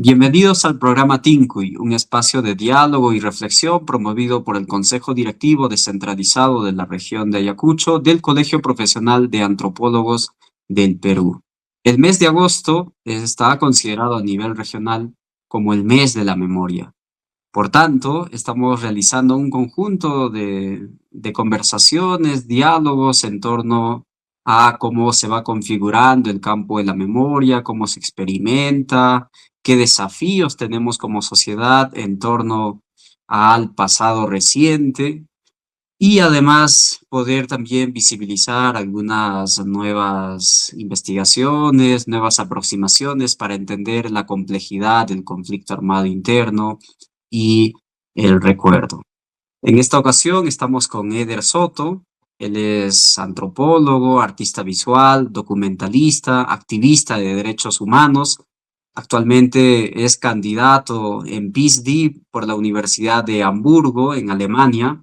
Bienvenidos al programa Tincuy, un espacio de diálogo y reflexión promovido por el Consejo Directivo Descentralizado de la región de Ayacucho del Colegio Profesional de Antropólogos del Perú. El mes de agosto está considerado a nivel regional como el mes de la memoria. Por tanto, estamos realizando un conjunto de conversaciones, diálogos en torno a cómo se va configurando el campo de la memoria, cómo se experimenta, qué desafíos tenemos como sociedad en torno al pasado reciente y además poder también visibilizar algunas nuevas investigaciones, nuevas aproximaciones para entender la complejidad del conflicto armado interno y el recuerdo. En esta ocasión estamos con Eder Soto. Él es antropólogo, artista visual, documentalista, activista de derechos humanos. Actualmente es candidato en PhD por la Universidad de Hamburgo, en Alemania.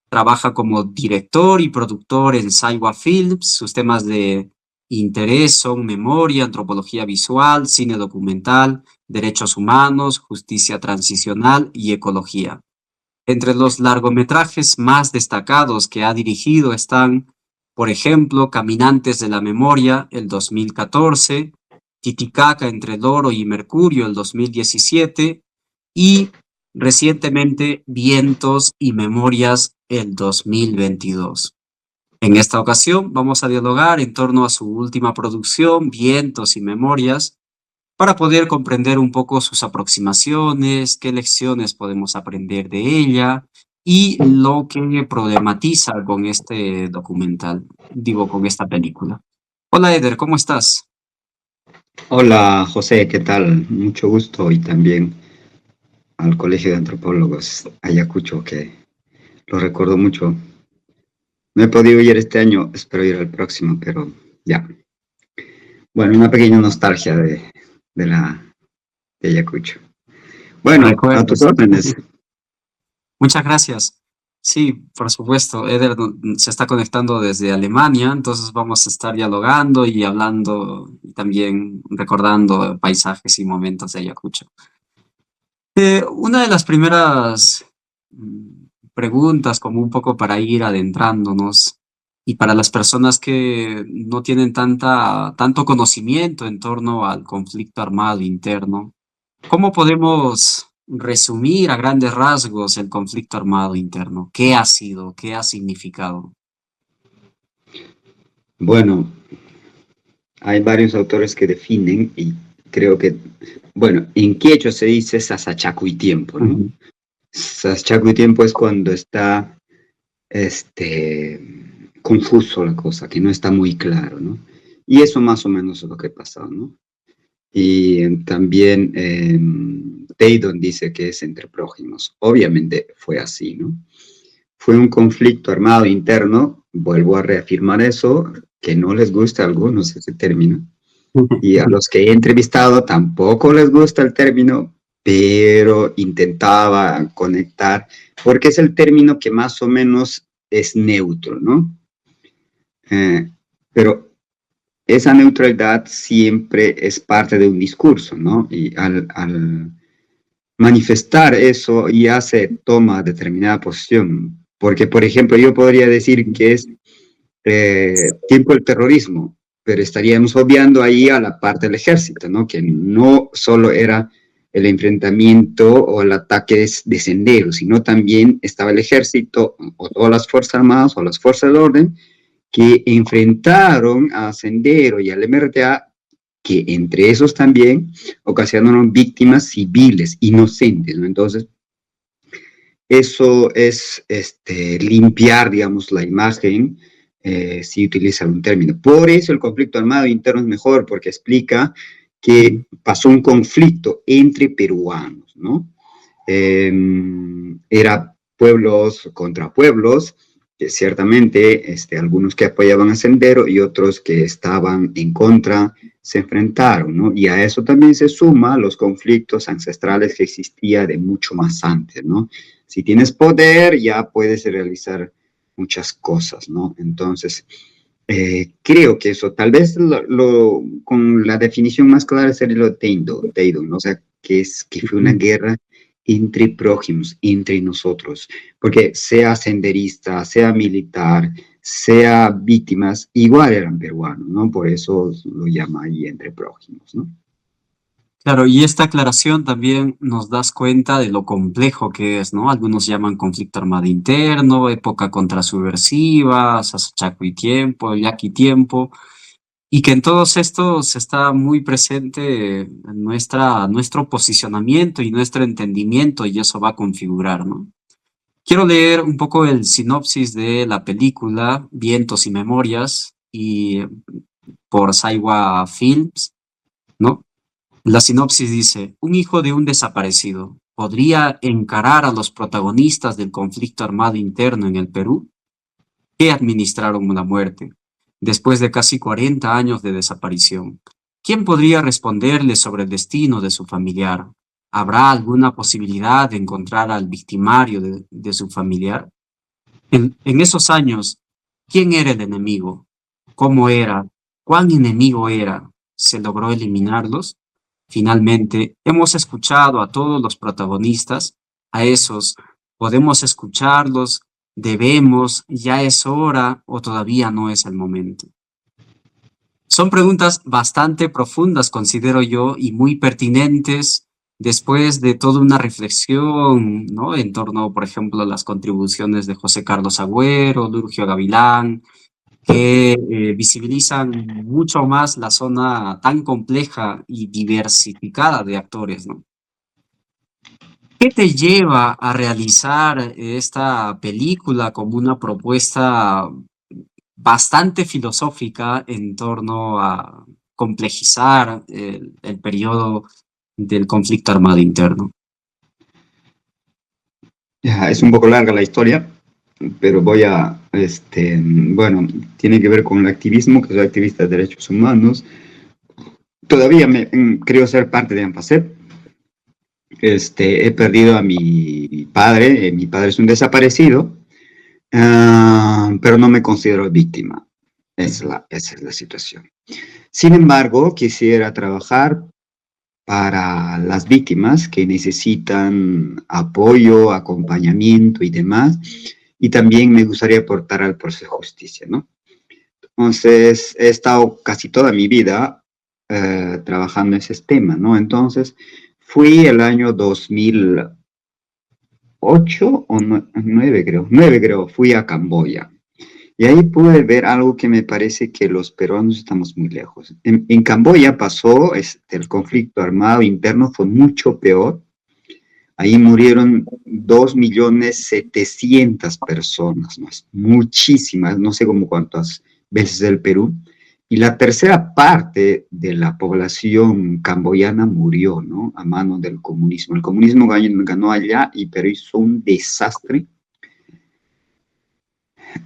Trabaja como director y productor en Saiwa Films. Sus temas de interés son memoria, antropología visual, cine documental, derechos humanos, justicia transicional y ecología. Entre los largometrajes más destacados que ha dirigido están, por ejemplo, Caminantes de la Memoria, el 2014, Titicaca entre el oro y mercurio, el 2017, y recientemente Vientos y Memorias, el 2022. En esta ocasión vamos a dialogar en torno a su última producción, Vientos y Memorias, para poder comprender un poco sus aproximaciones, qué lecciones podemos aprender de ella y lo que problematiza con este documental, digo, con esta película. Hola Eder, ¿cómo estás? Hola José, ¿qué tal? Mucho gusto y también al Colegio de Antropólogos Ayacucho, que lo recuerdo mucho. No he podido ir este año, espero ir al próximo, pero ya. Bueno, una pequeña nostalgia de Ayacucho. Bueno, a tus ¿Recuerdas? órdenes. Muchas gracias. Sí, por supuesto, Eder se está conectando desde Alemania, entonces vamos a estar dialogando y hablando y también recordando paisajes y momentos de Ayacucho. Una de las primeras preguntas, como un poco para ir adentrándonos, y para las personas que no tienen tanto conocimiento en torno al conflicto armado interno, ¿cómo podemos resumir a grandes rasgos el conflicto armado interno? ¿Qué ha sido? ¿Qué ha significado? Bueno, hay varios autores que definen y creo que, bueno, en quechua se dice sasachaco y tiempo, ¿no? Ujú. Sasachaco y tiempo es cuando está este, confuso la cosa, que no está muy claro, ¿no? Y eso más o menos es lo que pasó, ¿no? Y también Taydon dice que es entre prójimos. Obviamente fue así, ¿no? Fue un conflicto armado interno, vuelvo a reafirmar eso, que no les gusta a algunos ese término, y a los que he entrevistado tampoco les gusta el término, pero intentaba conectar, porque es el término que más o menos es neutro, ¿no? Pero esa neutralidad siempre es parte de un discurso, ¿no? Y al manifestar eso ya se toma determinada posición. Porque, por ejemplo, yo podría decir que es tiempo del terrorismo, pero estaríamos obviando ahí a la parte del ejército, ¿no? Que no solo era el enfrentamiento o el ataque de Sendero, sino también estaba el ejército o todas las fuerzas armadas o las fuerzas del orden que enfrentaron a Sendero y al MRTA, que entre esos también ocasionaron víctimas civiles, inocentes, ¿no? Entonces, eso es limpiar, digamos, la imagen, si utiliza un término. Por eso el conflicto armado interno es mejor, porque explica que pasó un conflicto entre peruanos, ¿no? Era pueblos contra pueblos, que ciertamente algunos que apoyaban a Sendero y otros que estaban en contra se enfrentaron, ¿no? Y a eso también se suma los conflictos ancestrales que existían de mucho más antes, ¿no? Si tienes poder, ya puedes realizar muchas cosas, ¿no? Entonces, Creo que eso, tal vez con la definición más clara sería lo de Teidon, ¿no? O sea, que fue una guerra entre prójimos, entre nosotros, porque sea senderista, sea militar, sea víctimas, igual eran peruanos, ¿no? Por eso lo llama ahí entre prójimos, ¿no? Claro, y esta aclaración también nos das cuenta de lo complejo que es, ¿no? Algunos llaman conflicto armado interno, época contrasubversiva, Sasachaco tiempo, Yaqui tiempo, y que en todos estos está muy presente nuestro posicionamiento y nuestro entendimiento, y eso va a configurar, ¿no? Quiero leer un poco el sinopsis de la película Vientos y Memorias y por Saiwa Films, ¿no? La sinopsis dice, un hijo de un desaparecido podría encarar a los protagonistas del conflicto armado interno en el Perú que administraron la muerte después de casi 40 años de desaparición. ¿Quién podría responderle sobre el destino de su familiar? ¿Habrá alguna posibilidad de encontrar al victimario de su familiar? En esos años, ¿quién era el enemigo? ¿Cómo era? ¿Cuán enemigo era? ¿Se logró eliminarlos? Finalmente, hemos escuchado a todos los protagonistas, a esos, podemos escucharlos, debemos, ya es hora o todavía no es el momento. Son preguntas bastante profundas, considero yo, y muy pertinentes después de toda una reflexión, ¿no? En torno, por ejemplo, a las contribuciones de José Carlos Agüero, Lurgio Gavilán, que visibilizan mucho más la zona tan compleja y diversificada de actores, ¿no? ¿Qué te lleva a realizar esta película como una propuesta bastante filosófica en torno a complejizar el periodo del conflicto armado interno? Ya, es un poco larga la historia, pero bueno, tiene que ver con el activismo, que soy activista de derechos humanos. Todavía creo ser parte de AMPACEP. He perdido a mi padre es un desaparecido, pero no me considero víctima. Esa es la situación. Sin embargo, quisiera trabajar para las víctimas que necesitan apoyo, acompañamiento y demás, y también me gustaría aportar al proceso de justicia, ¿no? Entonces, he estado casi toda mi vida trabajando en ese tema, ¿no? Entonces, fui el año 2008 o 9, creo, 9 creo, fui a Camboya. Y ahí pude ver algo que me parece que los peruanos estamos muy lejos. En Camboya pasó, el conflicto armado interno fue mucho peor. Ahí murieron 2.700.000 personas, ¿no? Muchísimas, no sé cómo cuántas veces del Perú. Y la tercera parte de la población camboyana murió, ¿no? A manos del comunismo. El comunismo ganó allá y Perú hizo un desastre.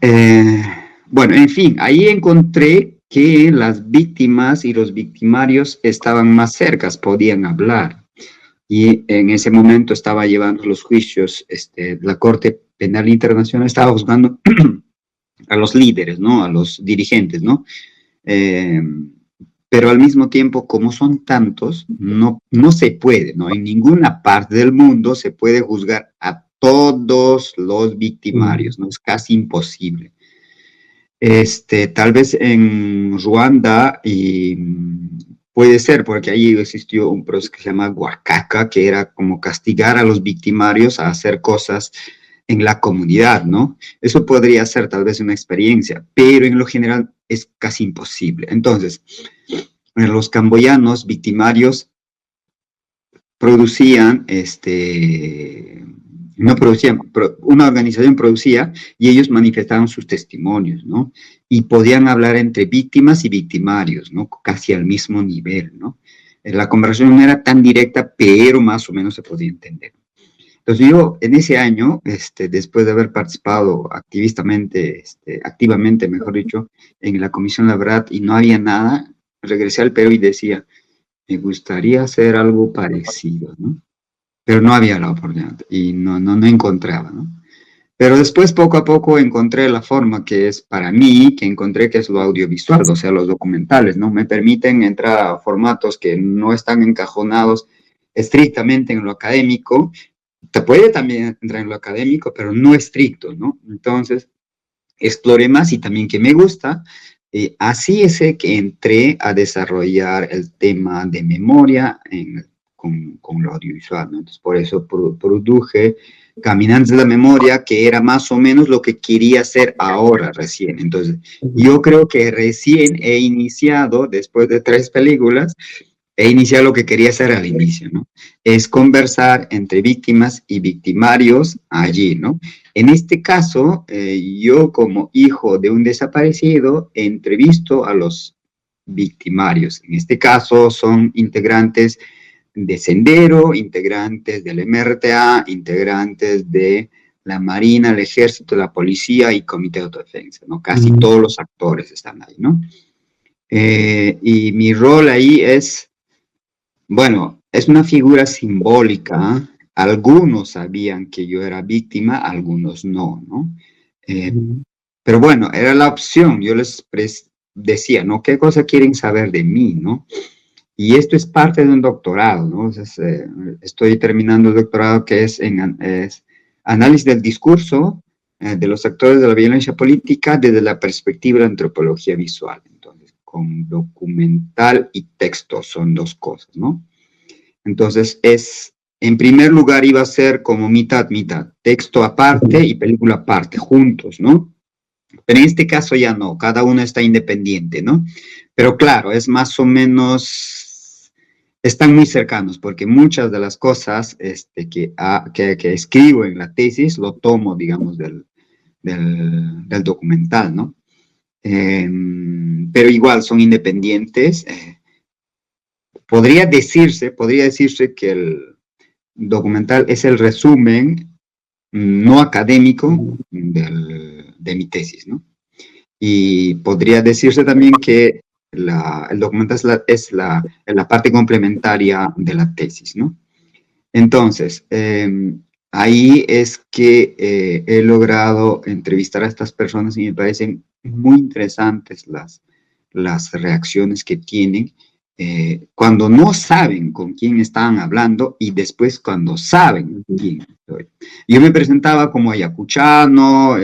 Eh, bueno, en fin, ahí encontré que las víctimas y los victimarios estaban más cerca, podían hablar. Y en ese momento estaba llevando los juicios, la Corte Penal Internacional estaba juzgando a los líderes, ¿no? A los dirigentes, ¿no? Eh, pero al mismo tiempo, como son tantos, no se puede, ¿no? En ninguna parte del mundo se puede juzgar a todos los victimarios, ¿no? Es casi imposible. Tal vez en Ruanda y puede ser, porque ahí existió un proceso que se llama Huacaca, que era como castigar a los victimarios a hacer cosas en la comunidad, ¿no? Eso podría ser tal vez una experiencia, pero en lo general es casi imposible. Entonces, los camboyanos victimarios producían, no producían, una organización producía y ellos manifestaban sus testimonios, ¿no? Y podían hablar entre víctimas y victimarios, ¿no? Casi al mismo nivel, ¿no? La conversación no era tan directa, pero más o menos se podía entender. Entonces yo en ese año, después de haber participado activamente, mejor dicho, en la Comisión de la Verdad y no había nada, regresé al Perú y decía, me gustaría hacer algo parecido, ¿no? Pero no había la oportunidad y no encontraba, ¿no? Pero después, poco a poco, encontré la forma que es para mí, que encontré que es lo audiovisual, o sea, los documentales, ¿no? Me permiten entrar a formatos que no están encajonados estrictamente en lo académico. Te puede también entrar en lo académico, pero no estricto, ¿no? Entonces, exploré más y también que me gusta. Así es que entré a desarrollar el tema de memoria con lo audiovisual, ¿no? Entonces, por eso produje Caminantes de la Memoria, que era más o menos lo que quería hacer ahora, recién. Entonces, yo creo que recién he iniciado, después de 3 películas, he iniciado lo que quería hacer al inicio, ¿no? Es conversar entre víctimas y victimarios allí, ¿no? En este caso, yo como hijo de un desaparecido, entrevisto a los victimarios. En este caso son integrantes de Sendero, integrantes del MRTA, integrantes de la Marina, el Ejército, la Policía y Comité de Autodefensa, ¿no? Casi todos los actores están ahí, ¿no? Y mi rol ahí es, bueno, es una figura simbólica. Algunos sabían que yo era víctima, algunos no, ¿no? Pero bueno, era la opción. Yo les decía, ¿no? ¿Qué cosa quieren saber de mí, no? Y esto es parte de un doctorado, ¿no? Entonces, estoy terminando el doctorado que es análisis del discurso de los actores de la violencia política desde la perspectiva de la antropología visual. Entonces, con documental y texto son 2 cosas, ¿no? Entonces, en primer lugar iba a ser como mitad, mitad, texto aparte y película aparte, juntos, ¿no? Pero en este caso ya no, cada uno está independiente, ¿no? Pero claro, es más o menos, están muy cercanos, porque muchas de las cosas que escribo en la tesis lo tomo, digamos, del documental, ¿no? Pero igual son independientes. Podría decirse que el documental es el resumen no académico de mi tesis, ¿no? Y podría decirse también que el documental es la parte complementaria de la tesis, ¿no? Entonces, ahí es que he logrado entrevistar a estas personas y me parecen muy interesantes las reacciones que tienen cuando no saben con quién están hablando y después cuando saben quién soy. Yo me presentaba como ayacuchano,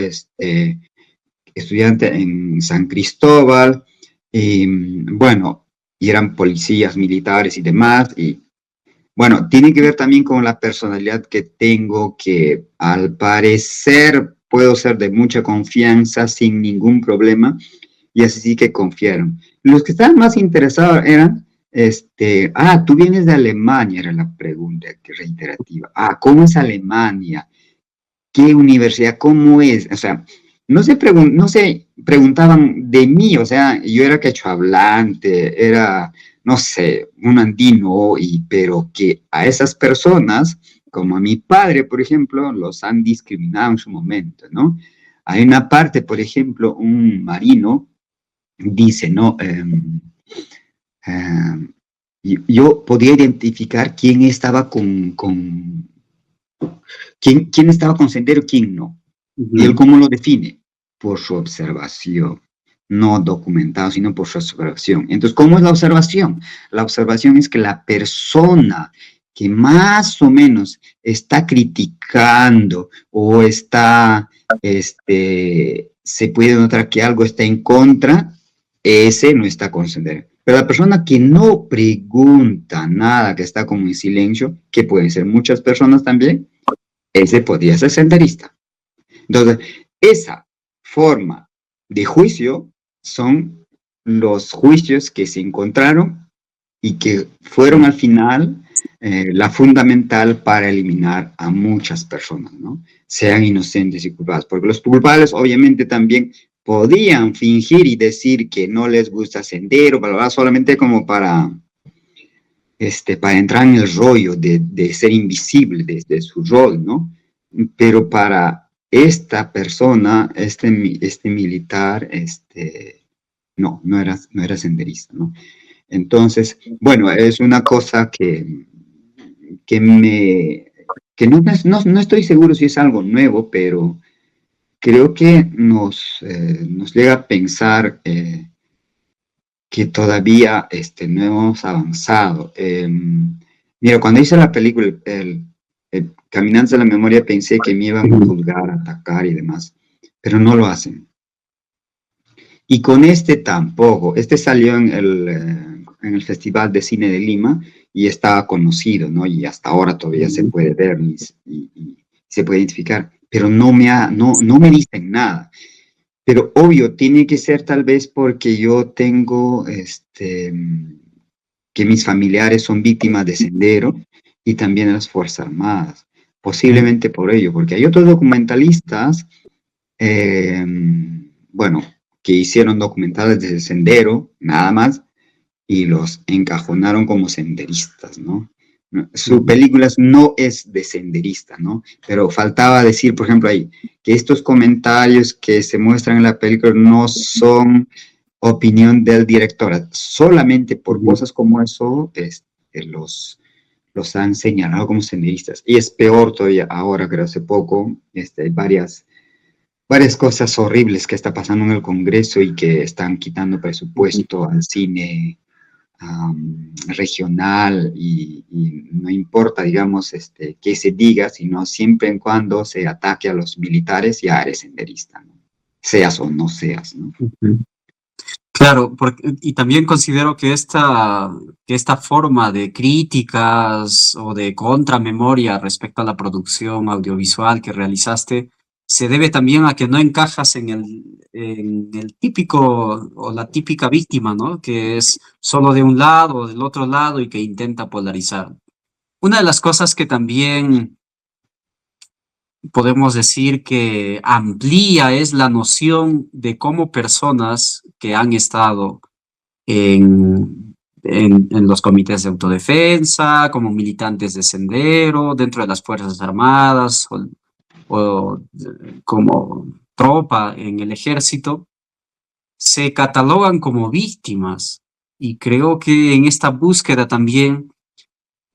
estudiante en San Cristóbal, y bueno, y eran policías militares y demás, y bueno, tiene que ver también con la personalidad que tengo, que al parecer puedo ser de mucha confianza sin ningún problema, y así sí que confiaron. Los que estaban más interesados eran, tú vienes de Alemania, era la pregunta reiterativa. ¿Cómo es Alemania? ¿Qué universidad? ¿Cómo es? O sea, no se preguntaban de mí, o sea, yo era quechohablante, era, no sé, un andino, pero que a esas personas, como a mi padre, por ejemplo, los han discriminado en su momento, ¿no? Hay una parte, por ejemplo, un marino dice, ¿no? Yo podía identificar quién estaba quién estaba con Sendero, quién no. ¿Y él cómo lo define? Por su observación, no documentado, sino por su observación. Entonces, ¿cómo es la observación? La observación es que la persona que más o menos está criticando o se puede notar que algo está en contra, ese no está con Sendero. Pero la persona que no pregunta nada, que está como en silencio, que pueden ser muchas personas también, ese podría ser senderista. Entonces, esa forma de juicio son los juicios que se encontraron y que fueron al final la fundamental para eliminar a muchas personas, ¿no? Sean inocentes y culpables, porque los culpables obviamente también podían fingir y decir que no les gusta Sendero, bla, bla, bla, solamente como para entrar en el rollo de ser invisible desde su rol, ¿no? Pero para esta persona, este militar, no era senderista, ¿no? Entonces, bueno, es una cosa que no estoy seguro si es algo nuevo, pero creo que nos llega a pensar que todavía no hemos avanzado. Mira, cuando hice la película, Caminantes de la Memoria, pensé que me iban a juzgar, atacar y demás, pero no lo hacen. Y con este tampoco. Este salió en el Festival de Cine de Lima y estaba conocido, ¿no? Y hasta ahora todavía se puede ver y se puede identificar, pero no me dicen nada. Pero obvio, tiene que ser tal vez porque yo tengo, que mis familiares son víctimas de Sendero y también de las Fuerzas Armadas. Posiblemente por ello, porque hay otros documentalistas, eh, bueno, que hicieron documentales desde Sendero, nada más, y los encajonaron como senderistas, ¿no? Su película no es de senderista, ¿no? Pero faltaba decir, por ejemplo, ahí, que estos comentarios que se muestran en la película no son opinión del director, solamente por cosas como eso los han señalado como senderistas. Y es peor todavía ahora, creo, hace poco, hay varias cosas horribles que está pasando en el Congreso y que están quitando presupuesto al cine regional y no importa, digamos, qué se diga, sino siempre en cuando se ataque a los militares, ya eres senderista, ¿no? Seas o no seas, ¿no? Claro, y también considero que esta forma de críticas o de contramemoria respecto a la producción audiovisual que realizaste se debe también a que no encajas en el típico o la típica víctima, ¿no? Que es solo de un lado o del otro lado y que intenta polarizar. Una de las cosas que también podemos decir que amplía es la noción de cómo personas que han estado en los comités de autodefensa, como militantes de Sendero, dentro de las Fuerzas Armadas o como tropa en el ejército, se catalogan como víctimas. Y creo que en esta búsqueda también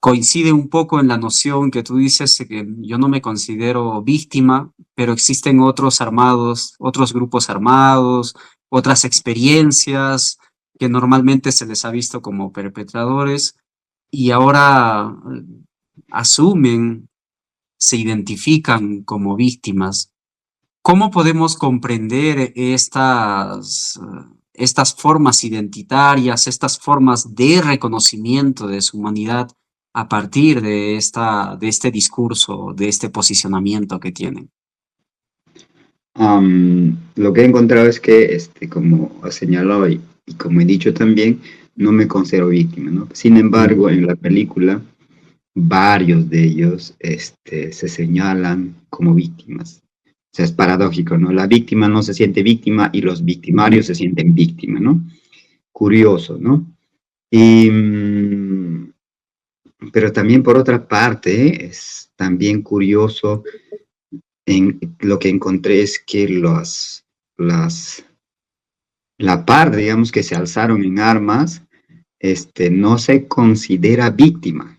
coincide un poco en la noción que tú dices de que yo no me considero víctima, pero existen otros armados, otros grupos armados, otras experiencias que normalmente se les ha visto como perpetradores y ahora asumen, se identifican como víctimas. ¿Cómo podemos comprender estas formas identitarias, estas formas de reconocimiento de su humanidad a partir de este discurso, de este posicionamiento que tienen? Lo que he encontrado es que, como ha señalado y como he dicho también, no me considero víctima, ¿no? Sin embargo, en la película, varios de ellos se señalan como víctimas. O sea, es paradójico, ¿no? La víctima no se siente víctima y los victimarios se sienten víctimas, ¿no? Curioso, ¿no? Pero también por otra parte, es también curioso lo que encontré es que la par, digamos, que se alzaron en armas, no se considera víctima.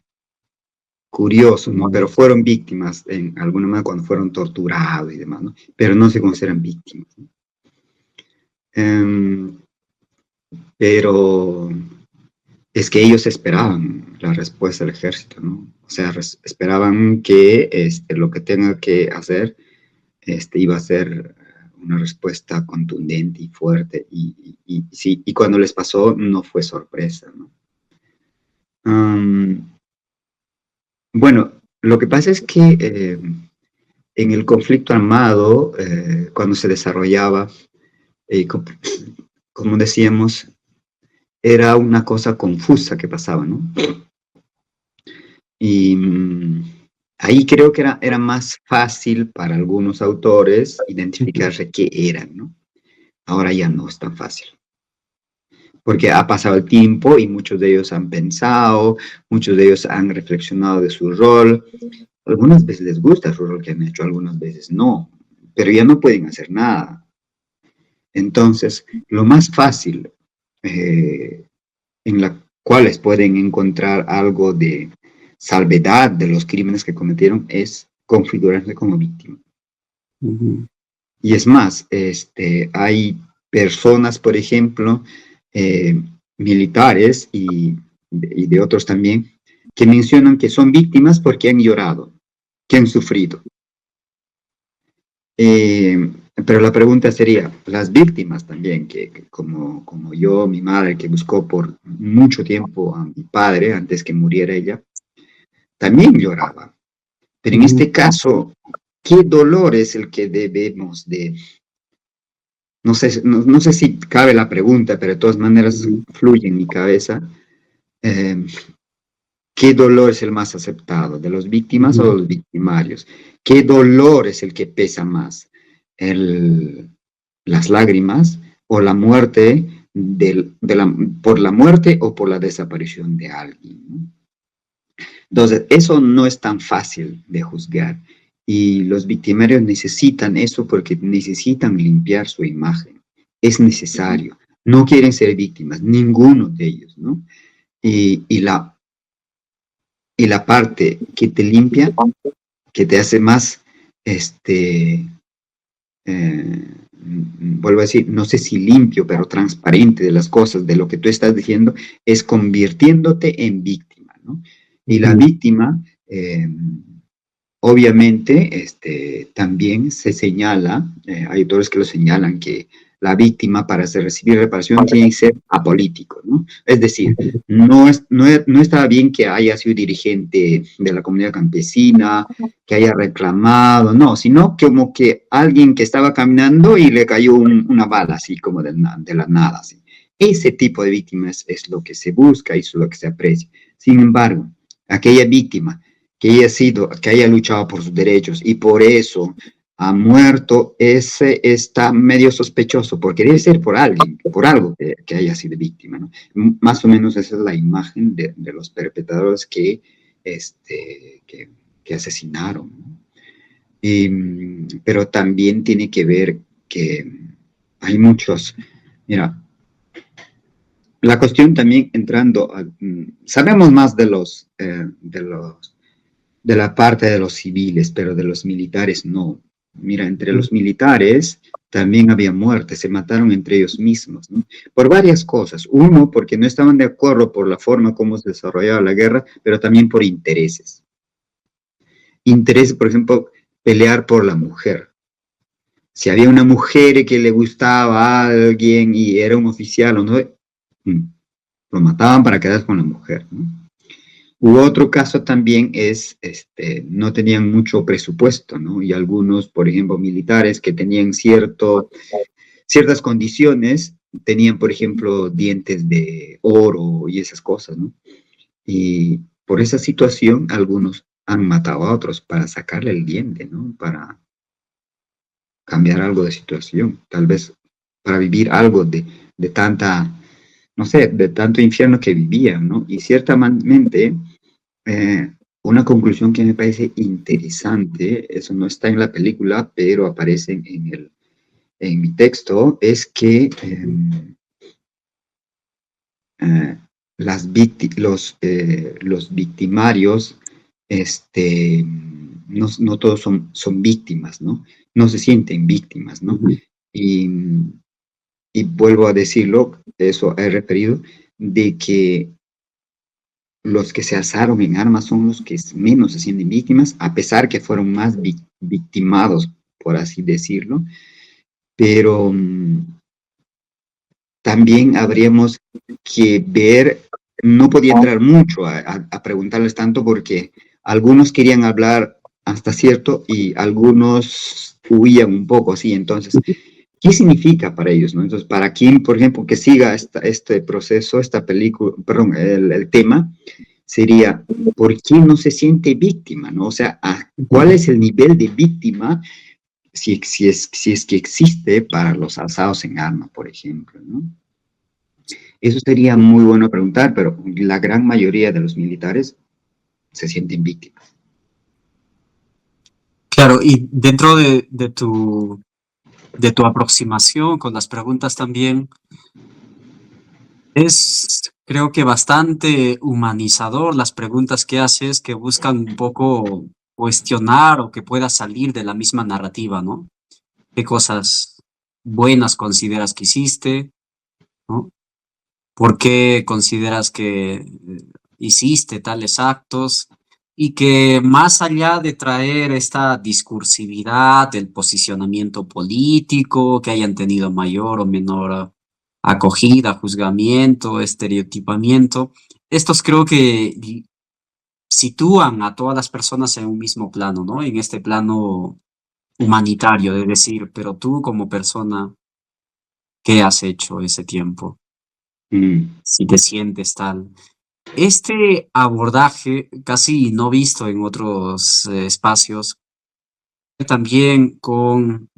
Curioso, ¿no? Pero fueron víctimas en alguna manera cuando fueron torturados y demás, ¿no? Pero no se consideran víctimas, ¿no? Pero es que ellos esperaban la respuesta del ejército, ¿no? O sea, esperaban que lo que tenga que hacer iba a ser una respuesta contundente y fuerte. Sí, y cuando les pasó no fue sorpresa, ¿no? Bueno, lo que pasa es que en el conflicto armado, cuando se desarrollaba, como decíamos, era una cosa confusa que pasaba, ¿no? Y ahí creo que era más fácil para algunos autores identificarse qué eran, ¿no? Ahora ya no es tan fácil. Porque ha pasado el tiempo y muchos de ellos han pensado, muchos de ellos han reflexionado de su rol. Algunas veces les gusta su rol que han hecho, algunas veces no, pero ya no pueden hacer nada. Entonces, lo más fácil en la cuales pueden encontrar algo de salvedad de los crímenes que cometieron es configurarse como víctima. Y es más, hay personas, por ejemplo, militares y de otros también, que mencionan que son víctimas porque han llorado, que han sufrido. Pero la pregunta sería, las víctimas también, que como yo, mi madre, que buscó por mucho tiempo a mi padre antes que muriera ella, también lloraba. Pero en Ujú. este caso, ¿qué dolor es el que debemos de... No sé si cabe la pregunta, pero de todas maneras fluye en mi cabeza. Eh, ¿Qué dolor es el más aceptado? ¿De las víctimas o de los victimarios? ¿Qué dolor es el que pesa más? El, ¿Las lágrimas o la muerte por la muerte o por la desaparición de alguien? ¿No? Entonces, eso no es tan fácil de juzgar. Y los victimarios necesitan eso porque necesitan limpiar su imagen. Es necesario. No quieren ser víctimas, ninguno de ellos, ¿no? Y, y la, y la parte que te limpia, que te hace más, vuelvo a decir, no sé si limpio, pero transparente de las cosas, de lo que tú estás diciendo, es convirtiéndote en víctima, ¿no? Y la Ujú. víctima, obviamente, también se señala, hay autores que lo señalan, que la víctima para recibir reparación tiene que ser apolítico, ¿no? Es decir, no estaba bien que haya sido dirigente de la comunidad campesina, que haya reclamado, no, sino como que alguien que estaba caminando y le cayó una bala, así como de la nada, así. Ese tipo de víctimas es lo que se busca y es lo que se aprecia. Sin embargo, aquella víctima que haya luchado por sus derechos y por eso ha muerto, ese está medio sospechoso, porque debe ser por alguien, por algo que haya sido víctima, ¿no? Más o menos esa es la imagen de los perpetradores que asesinaron, ¿no? Pero también tiene que ver que hay muchos, mira, la cuestión también entrando, sabemos más de la parte de los civiles, pero de los militares no. Mira, entre los militares también había muertes, se mataron entre ellos mismos, ¿no? Por varias cosas. Uno, porque no estaban de acuerdo por la forma como se desarrollaba la guerra, pero también por intereses. Intereses, por ejemplo, pelear por la mujer. Si había una mujer que le gustaba a alguien y era un oficial o no, lo mataban para quedar con la mujer, ¿no? U otro caso también es, no tenían mucho presupuesto, ¿no? Y algunos, por ejemplo, militares que tenían ciertas condiciones, tenían, por ejemplo, dientes de oro y esas cosas, ¿no? Y por esa situación, algunos han matado a otros para sacarle el diente, ¿no? Para cambiar algo de situación, tal vez para vivir algo de tanta, no sé, de tanto infierno que vivían, ¿no? Y ciertamente una conclusión que me parece interesante, eso no está en la película, pero aparece en mi texto, es que eh, los victimarios, no todos son víctimas, ¿no? No se sienten víctimas, ¿no? Y, y vuelvo a decirlo, eso he referido, de que los que se alzaron en armas son los que menos se sienten víctimas, a pesar que fueron más victimados, por así decirlo, pero también habríamos que ver, no podía entrar mucho a preguntarles tanto porque algunos querían hablar hasta cierto y algunos huían un poco así, entonces, ¿qué significa para ellos? ¿No? Entonces, para quien, por ejemplo, que siga este proceso, esta película, perdón, el tema, sería, ¿por qué no se siente víctima? ¿No? O sea, ¿cuál es el nivel de víctima si es que existe para los alzados en armas, por ejemplo? ¿No? Eso sería muy bueno preguntar, pero la gran mayoría de los militares se sienten víctimas. Claro, y dentro de tu aproximación con las preguntas también, es creo que bastante humanizador las preguntas que haces que buscan un poco cuestionar o que pueda salir de la misma narrativa, ¿no? ¿Qué cosas buenas consideras que hiciste? ¿No? ¿Por qué consideras que hiciste tales actos? Y que más allá de traer esta discursividad, el posicionamiento político, que hayan tenido mayor o menor acogida, juzgamiento, estereotipamiento, estos creo que sitúan a todas las personas en un mismo plano, ¿no? En este plano humanitario, de decir, pero tú como persona, ¿qué has hecho ese tiempo? Mm, Si te sientes tal. Este abordaje, casi no visto en otros espacios, también con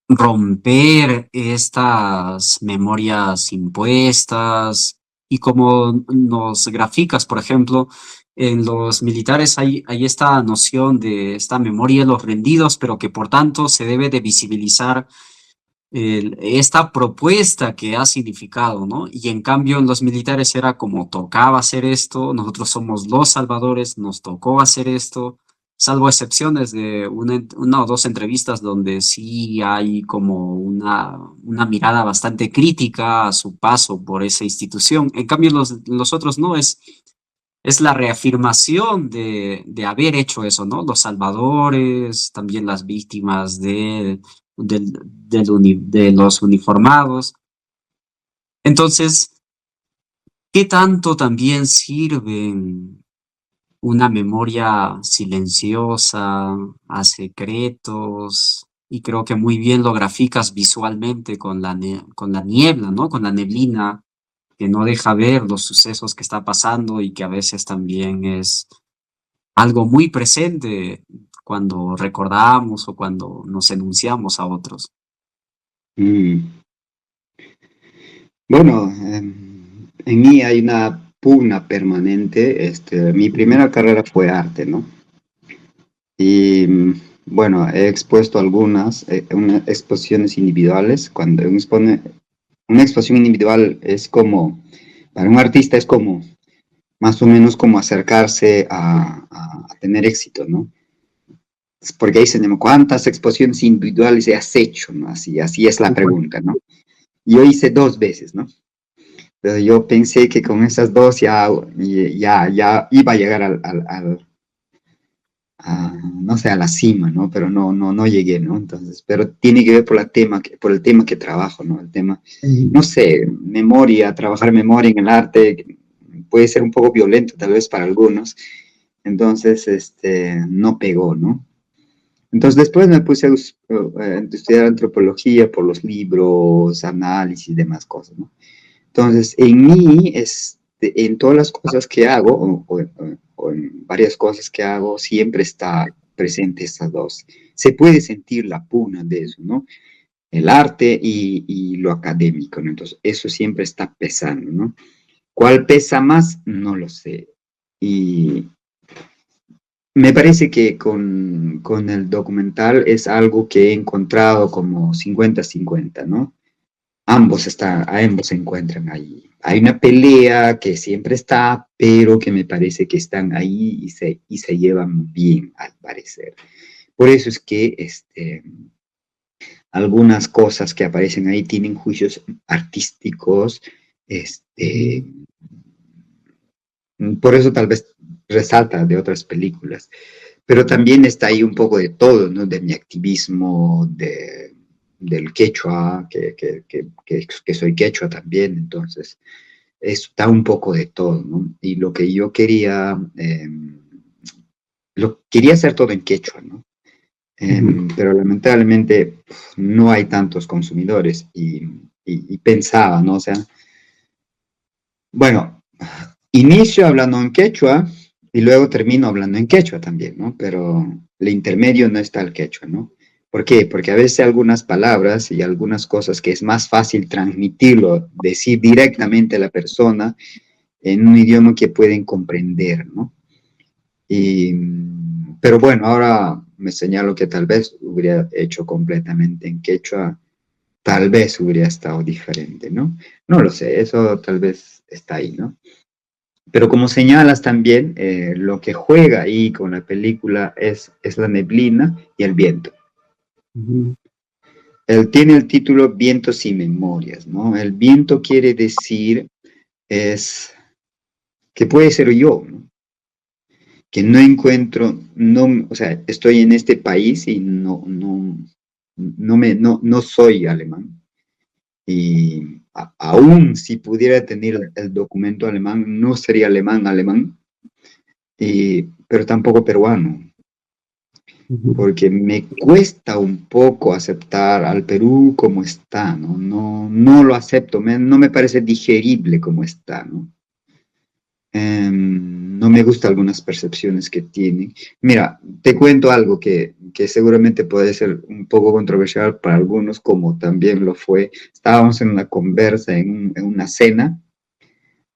romper estas memorias impuestas y como nos graficas, por ejemplo, en los militares hay esta noción de esta memoria de los rendidos, pero que por tanto se debe de visibilizar esta propuesta que ha significado, ¿no? Y en cambio en los militares era como tocaba hacer esto, nosotros somos los salvadores, nos tocó hacer esto, salvo excepciones de una o dos entrevistas donde sí hay como una mirada bastante crítica a su paso por esa institución. En cambio los otros no, es la reafirmación de haber hecho eso, ¿no? Los salvadores, también las víctimas de los uniformados. Entonces, ¿qué tanto también sirven una memoria silenciosa, a secretos? Y creo que muy bien lo graficas visualmente con con la niebla, ¿no? Con la neblina que no deja ver los sucesos que está pasando y que a veces también es algo muy presente cuando recordamos o cuando nos enunciamos a otros. mm. Bueno, en mí hay una pugna permanente. Mi Ujú, primera carrera fue arte, ¿no? Y bueno, he expuesto algunas exposiciones individuales. Cuando uno expone, una exposición individual es como, para un artista es como, más o menos como acercarse a tener éxito, ¿no? Es porque ahí se llama, ¿cuántas exposiciones individuales has hecho? ¿No? Así es la ujú. pregunta, ¿no? Yo hice dos veces, ¿no? Pero yo pensé que con esas dos ya iba a llegar no sé, a la cima, ¿no? Pero no llegué, ¿no? Entonces, pero tiene que ver por el tema que trabajo, ¿no? El tema, Ujú. no sé, memoria, trabajar memoria en el arte puede ser un poco violento tal vez para algunos. Entonces, no pegó, ¿no? Entonces después me puse a estudiar antropología por los libros, análisis y demás cosas, ¿no? Entonces, en mí, en todas las cosas que hago, o en varias cosas que hago, siempre está presente estas dos. Se puede sentir la pugna de eso, ¿no? El arte y lo académico, ¿no? Entonces, eso siempre está pesando, ¿no? ¿Cuál pesa más? No lo sé. Y me parece que con el documental es algo que he encontrado como 50-50, ¿no? Ambos se encuentran ahí. Hay una pelea que siempre está, pero que me parece que están ahí y se llevan bien, al parecer. Por eso es que algunas cosas que aparecen ahí tienen juicios artísticos, este, Ujú. por eso tal vez resalta de otras películas. Pero también está ahí un poco de todo, ¿no? De mi activismo, del quechua, que soy quechua también, entonces está un poco de todo, ¿no? Y lo que yo quería, lo quería hacer todo en quechua, ¿no? Ujú. Pero lamentablemente no hay tantos consumidores y pensaba, ¿no? O sea, bueno, inicio hablando en quechua y luego termino hablando en quechua también, ¿no? Pero el intermedio no está el quechua, ¿no? ¿Por qué? Porque a veces algunas palabras y algunas cosas que es más fácil transmitirlo, decir directamente a la persona en un idioma que pueden comprender, ¿no? Y, pero bueno, ahora me señalo que tal vez hubiera hecho completamente en quechua, tal vez hubiera estado diferente, ¿no? No lo sé, eso tal vez está ahí, ¿no? Pero como señalas también, lo que juega ahí con la película es la neblina y el viento. Ujú. él tiene el título Vientos y Memorias, ¿no? El viento quiere decir es que puede ser yo, ¿no? Que no encuentro, no, o sea, estoy en este país y no soy alemán. Y aún si pudiera tener el documento alemán, no sería alemán, pero tampoco peruano, Ujú. porque me cuesta un poco aceptar al Perú como está, ¿no? No lo acepto, no me parece digerible como está, ¿no? No me gustan algunas percepciones que tiene. Mira, te cuento algo que seguramente puede ser un poco controversial para algunos, como también lo fue. Estábamos en una conversa, en una cena,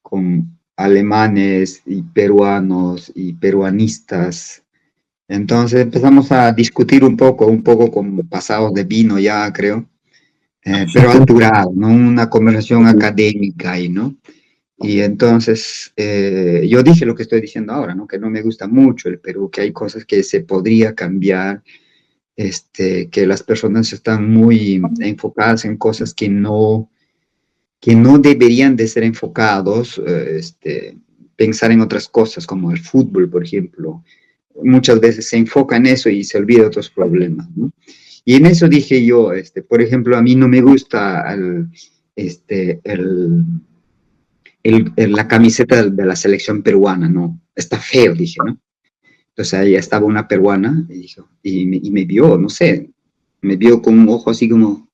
con alemanes y peruanos y peruanistas. Entonces empezamos a discutir un poco como pasados de vino ya, creo, pero alturado, ¿no? Una conversación académica ahí, ¿no? Y entonces yo dije lo que estoy diciendo ahora, ¿no? Que no me gusta mucho el Perú, que hay cosas que se podría cambiar, que las personas están muy enfocadas en cosas que no deberían de ser enfocados, pensar en otras cosas como el fútbol, por ejemplo. Muchas veces se enfoca en eso y se olvida de otros problemas, ¿no? Y en eso dije yo, por ejemplo, a mí no me gusta la camiseta de la selección peruana, ¿no? Está feo, dije, ¿no? Entonces ahí estaba una peruana y, dijo, y me vio, no sé, me vio con un ojo así como,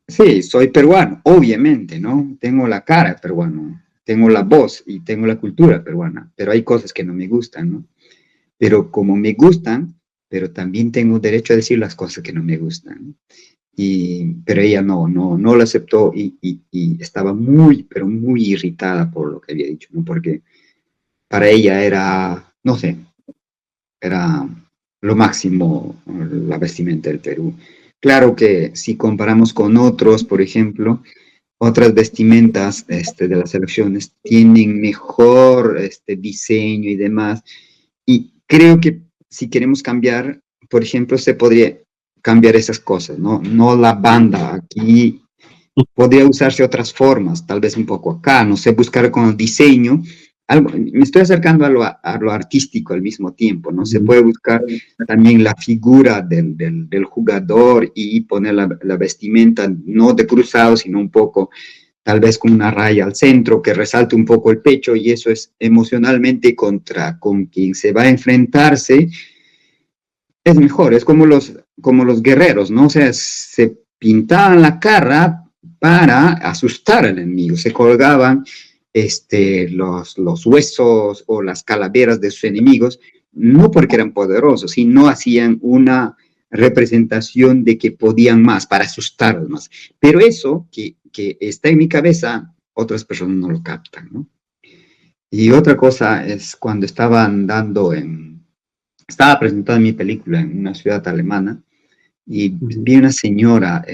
sí, soy peruano, obviamente, ¿no? Tengo la cara peruana, tengo la voz y tengo la cultura peruana, pero hay cosas que no me gustan, ¿no? Pero como me gustan, pero también tengo derecho a decir las cosas que no me gustan, ¿no? Pero ella no lo aceptó y estaba muy, pero muy irritada por lo que había dicho, ¿no? Porque para ella era, no sé, era lo máximo la vestimenta del Perú. Claro que si comparamos con otros, por ejemplo, otras vestimentas de las selecciones tienen mejor diseño y demás. Y creo que si queremos cambiar, por ejemplo, se podría cambiar esas cosas, ¿no? No la banda, aquí podría usarse otras formas, tal vez un poco acá, no sé, buscar con el diseño. Algo, me estoy acercando a lo artístico al mismo tiempo, ¿no? Se Ujú. puede buscar también la figura del jugador y poner la vestimenta no de cruzado, sino un poco tal vez con una raya al centro que resalte un poco el pecho y eso es emocionalmente con quien se va a enfrentarse, es mejor, es como los guerreros, ¿no? O sea, se pintaban la cara para asustar al enemigo, se colgaban los huesos o las calaveras de sus enemigos, no porque eran poderosos, sino hacían una representación de que podían más, para asustarlos más. Pero eso que está en mi cabeza, otras personas no lo captan, ¿no? Y otra cosa es cuando estaba presentada mi película en una ciudad alemana y Ujú. vi una señora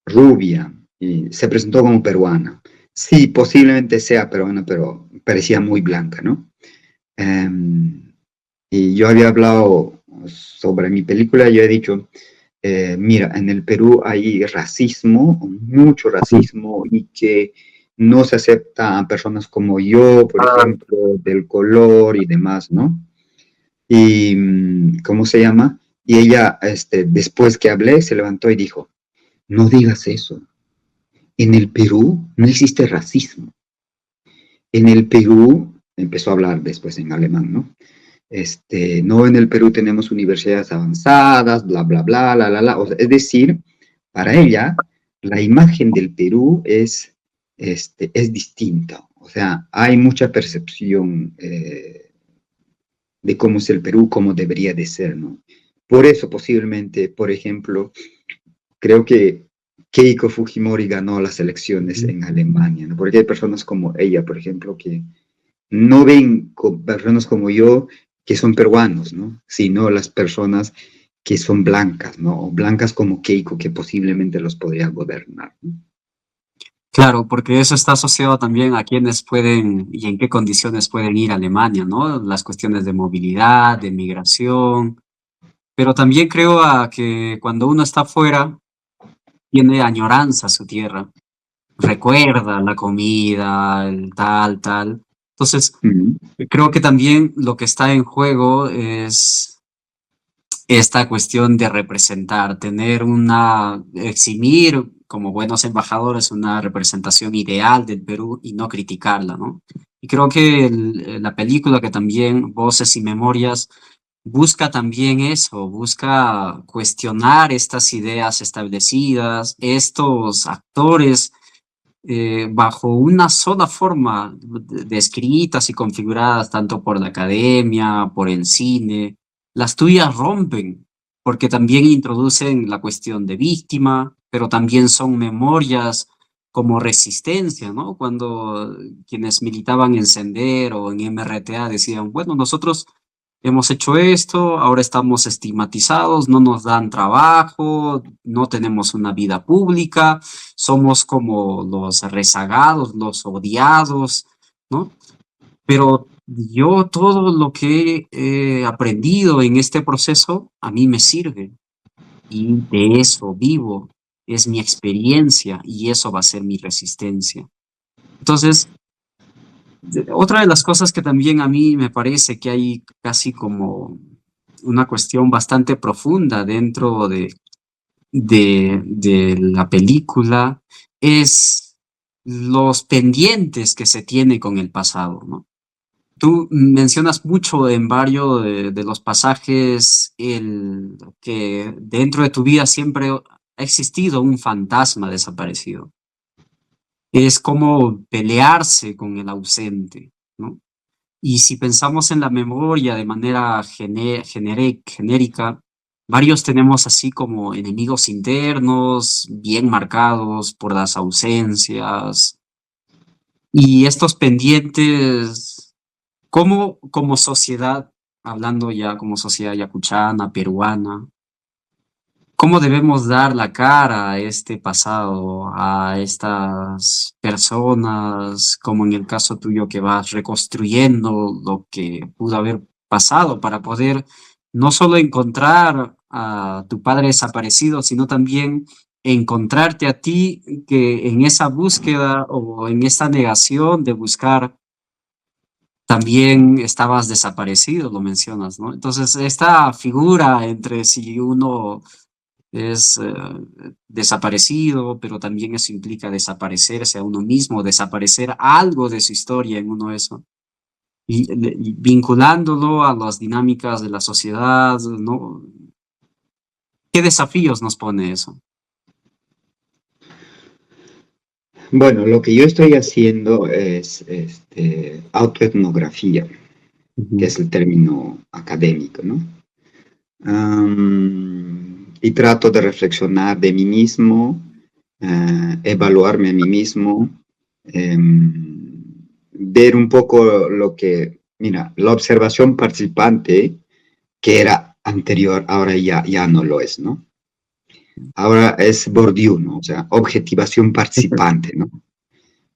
rubia y se presentó como peruana. Sí, posiblemente sea peruana, pero parecía muy blanca, ¿no? Y yo había hablado sobre mi película, yo he dicho, mira, en el Perú hay racismo, mucho racismo, y que no se acepta a personas como yo, por ejemplo, del color y demás, ¿no? Y, ¿cómo se llama? Y ella, después que hablé, se levantó y dijo, no digas eso. En el Perú no existe racismo. En el Perú, empezó a hablar después en alemán, ¿no? No, en el Perú tenemos universidades avanzadas, bla, bla, bla, la. O sea, es decir, para ella, la imagen del Perú es distinta. O sea, hay mucha percepción de cómo es el Perú, cómo debería de ser, ¿no? Por eso posiblemente, por ejemplo, creo que Keiko Fujimori ganó las elecciones Ujú. en Alemania, ¿no? Porque hay personas como ella, por ejemplo, que no ven con personas como yo que son peruanos, ¿no? Sino las personas que son blancas, ¿no? O blancas como Keiko, que posiblemente los podría gobernar, ¿no? Claro, porque eso está asociado también a quiénes pueden y en qué condiciones pueden ir a Alemania, ¿no? Las cuestiones de movilidad, de migración. pero también creo que cuando uno está afuera, tiene añoranza a su tierra, recuerda la comida, el tal, tal. Entonces, Ujú. creo que también lo que está en juego es esta cuestión de representar, eximir como buenos embajadores una representación ideal del Perú y no criticarla, ¿no? Y creo que la película que también, Voces y Memorias, busca también eso, busca cuestionar estas ideas establecidas, estos actores bajo una sola forma descritas y configuradas tanto por la academia, por el cine, las tuyas rompen, porque también introducen la cuestión de víctima, pero también son memorias como resistencia, ¿no? Cuando quienes militaban en Sender o en MRTA decían, bueno, nosotros hemos hecho esto, ahora estamos estigmatizados, no nos dan trabajo, no tenemos una vida pública, somos como los rezagados, los odiados, ¿no? Pero yo todo lo que he aprendido en este proceso a mí me sirve y de eso vivo, es mi experiencia y eso va a ser mi resistencia. Entonces, otra de las cosas que también a mí me parece que hay casi como una cuestión bastante profunda dentro de la película es los pendientes que se tiene con el pasado, ¿no? Tú mencionas mucho en varios de los pasajes el que dentro de tu vida siempre ha existido un fantasma desaparecido. Es como pelearse con el ausente, ¿no? Y si pensamos en la memoria de manera genérica, varios tenemos así como enemigos internos, bien marcados por las ausencias. Y estos pendientes, ¿cómo como sociedad, hablando ya como sociedad yacuchana, peruana, cómo debemos dar la cara a este pasado, a estas personas, como en el caso tuyo que vas reconstruyendo lo que pudo haber pasado para poder no solo encontrar a tu padre desaparecido, sino también encontrarte a ti que en esa búsqueda o en esa negación de buscar también estabas desaparecido, lo mencionas, ¿no? Entonces, esta figura entre si uno es desaparecido, pero también eso implica desaparecerse a uno mismo, desaparecer algo de su historia en uno eso, y vinculándolo a las dinámicas de la sociedad, ¿no? ¿Qué desafíos nos pone eso? Bueno, lo que yo estoy haciendo es autoetnografía, que Ujú. es el término académico, ¿no? Y trato de reflexionar de mí mismo, evaluarme a mí mismo, ver un poco lo que, mira, la observación participante que era anterior, ahora ya no lo es, ¿no? Ahora es Bourdieu, ¿no? O sea, objetivación participante, ¿no?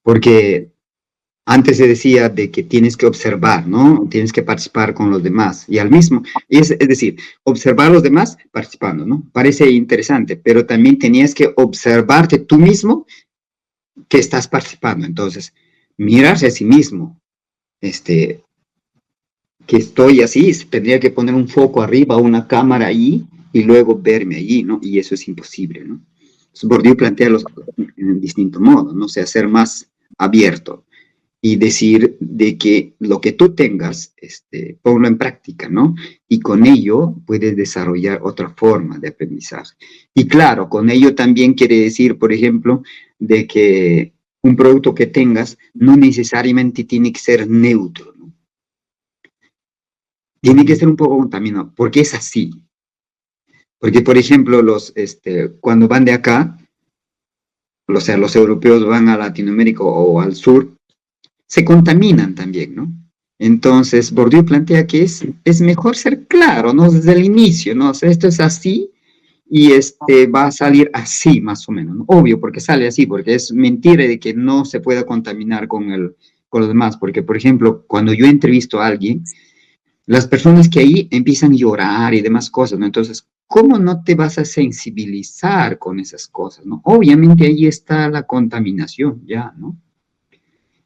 Porque antes se decía de que tienes que observar, ¿no? Tienes que participar con los demás y al mismo, es decir, observar a los demás participando, ¿no? Parece interesante, pero también tenías que observarte tú mismo que estás participando. Entonces, mirarse a sí mismo, este, que estoy así, tendría que poner un foco arriba, una cámara ahí y luego verme allí, ¿no? Y eso es imposible, ¿no? Entonces, Bourdieu plantea los en distinto modo, ¿no? O sea, ser más abierto y decir de que lo que tú tengas, ponlo en práctica, ¿no? Y con ello puedes desarrollar otra forma de aprendizaje. Y claro, con ello también quiere decir, por ejemplo, de que un producto que tengas no necesariamente tiene que ser neutro, ¿no? Tiene que Ujú. ser un poco contaminado, porque es así. Porque, por ejemplo, cuando van de acá, o sea, los europeos van a Latinoamérica o al sur, se contaminan también, ¿no? Entonces, Bourdieu plantea que es mejor ser claro, ¿no? Desde el inicio, ¿no? O sea, esto es así y va a salir así, más o menos, ¿no? Obvio, porque sale así, porque es mentira de que no se pueda contaminar con los demás, porque, por ejemplo, cuando yo entrevisto a alguien, las personas que ahí empiezan a llorar y demás cosas, ¿no? Entonces, ¿cómo no te vas a sensibilizar con esas cosas, ¿no? Obviamente ahí está la contaminación, ya, ¿no?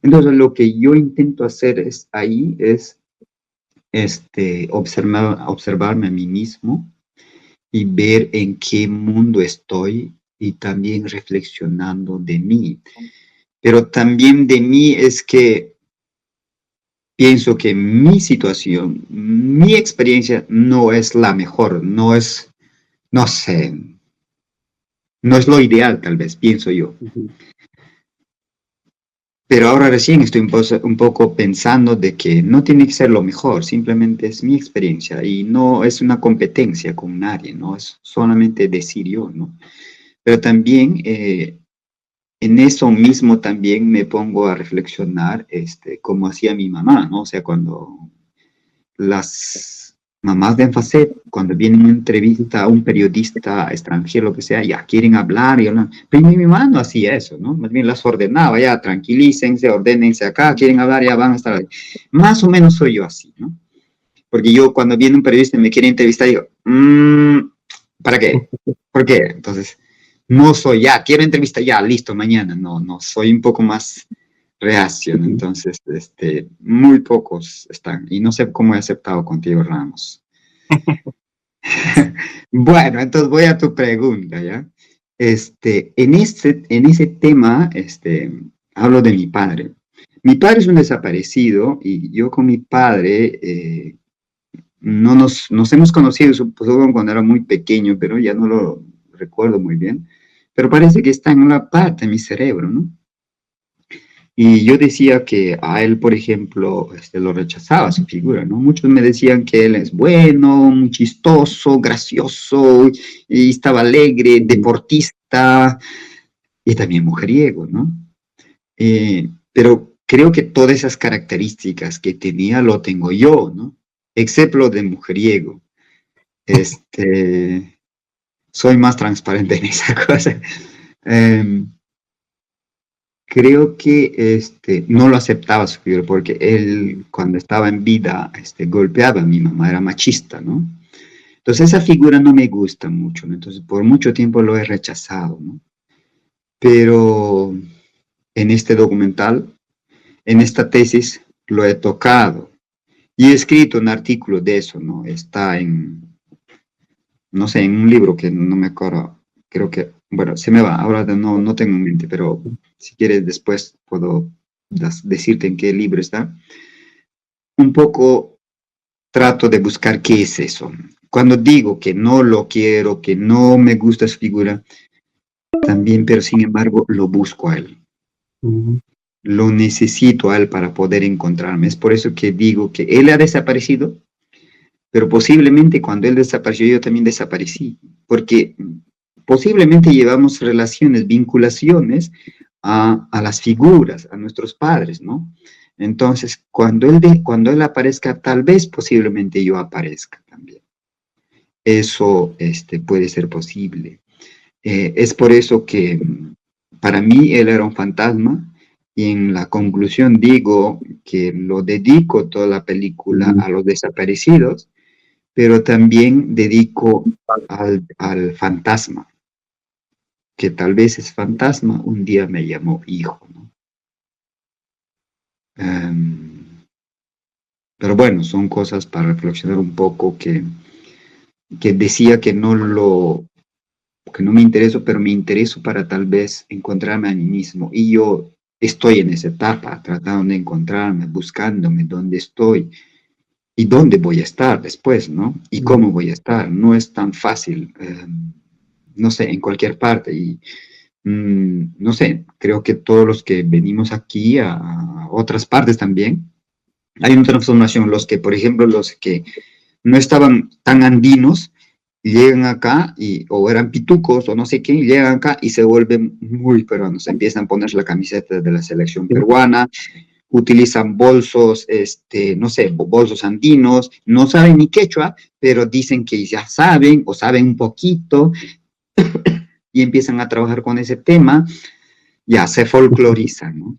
Entonces, lo que yo intento hacer es observarme a mí mismo y ver en qué mundo estoy y también reflexionando de mí. Pero también de mí es que pienso que mi situación, mi experiencia no es la mejor, no es, no sé, no es lo ideal tal vez, pienso yo. Ujú. Pero ahora recién estoy un poco pensando de que no tiene que ser lo mejor, simplemente es mi experiencia y no es una competencia con nadie, no es solamente decir yo, ¿no? Pero también en eso mismo también me pongo a reflexionar, como hacía mi mamá, ¿no? O sea, cuando las mamás de Enfacet, cuando vienen a una entrevista a un periodista extranjero, lo que sea, ya quieren hablar y hablan. Pero mi mamá no hacía eso, ¿no? Más bien las ordenaba, ya tranquilícense, ordénense acá, quieren hablar, ya van a estar ahí. Más o menos soy yo así, ¿no? Porque yo cuando viene un periodista y me quiere entrevistar, digo, ¿para qué? ¿Por qué? Entonces, no soy ya, quiero entrevistar ya, listo, mañana. No, no, soy un poco más reacio, ¿no? Entonces, muy pocos están. Y no sé cómo he aceptado contigo, Ramos. Bueno, entonces voy a tu pregunta, ¿ya? En ese tema, hablo de mi padre. Mi padre es un desaparecido y yo con mi padre no nos hemos conocido, supongo, cuando era muy pequeño, pero ya no lo recuerdo muy bien. Pero parece que está en una parte de mi cerebro, ¿no? Y yo decía que a él, por ejemplo, lo rechazaba su figura, ¿no? Muchos me decían que él es bueno, muy chistoso, gracioso, y estaba alegre, deportista y también mujeriego, ¿no? Pero creo que todas esas características que tenía lo tengo yo, ¿no? Excepto lo de mujeriego. Soy más transparente en esa cosa. Eh, Creo que no lo aceptaba su figura porque él cuando estaba en vida golpeaba a mi mamá, era machista, ¿no? Entonces esa figura no me gusta mucho, ¿no? Entonces por mucho tiempo lo he rechazado, ¿no? Pero en este documental, en esta tesis, lo he tocado y he escrito un artículo de eso, ¿no? Está no sé, en un libro que no me acuerdo, creo que, bueno, se me va, ahora no tengo en mente, pero si quieres después puedo decirte en qué libro está. Un poco trato de buscar qué es eso. Cuando digo que no lo quiero, que no me gusta su figura, también, pero sin embargo, lo busco a él. Ujú. Lo necesito a él para poder encontrarme. Es por eso que digo que él ha desaparecido, pero posiblemente cuando él desapareció yo también desaparecí, porque posiblemente llevamos relaciones, vinculaciones a las figuras, a nuestros padres, ¿no? Entonces, cuando él aparezca, tal vez posiblemente yo aparezca también. Eso puede ser posible. Es por eso que para mí él era un fantasma y en la conclusión digo que lo dedico toda la película Ujú. a los desaparecidos, pero también dedico al fantasma, que tal vez es fantasma, un día me llamó hijo, ¿no? Pero bueno, son cosas para reflexionar un poco que decía que no me intereso, pero me intereso para tal vez encontrarme a mí mismo. Y yo estoy en esa etapa, tratando de encontrarme, buscándome dónde estoy y dónde voy a estar después, ¿no? Y cómo voy a estar. No es tan fácil, no sé, en cualquier parte. Y no sé, creo que todos los que venimos aquí a otras partes también, hay una transformación. Los que, por ejemplo, los que no estaban tan andinos, llegan acá o eran pitucos o no sé qué, llegan acá y se vuelven muy peruanos, empiezan a ponerse la camiseta de la selección peruana, utilizan bolsos, no sé, bolsos andinos, no saben ni quechua, pero dicen que ya saben o saben un poquito y empiezan a trabajar con ese tema, ya se folclorizan, ¿no?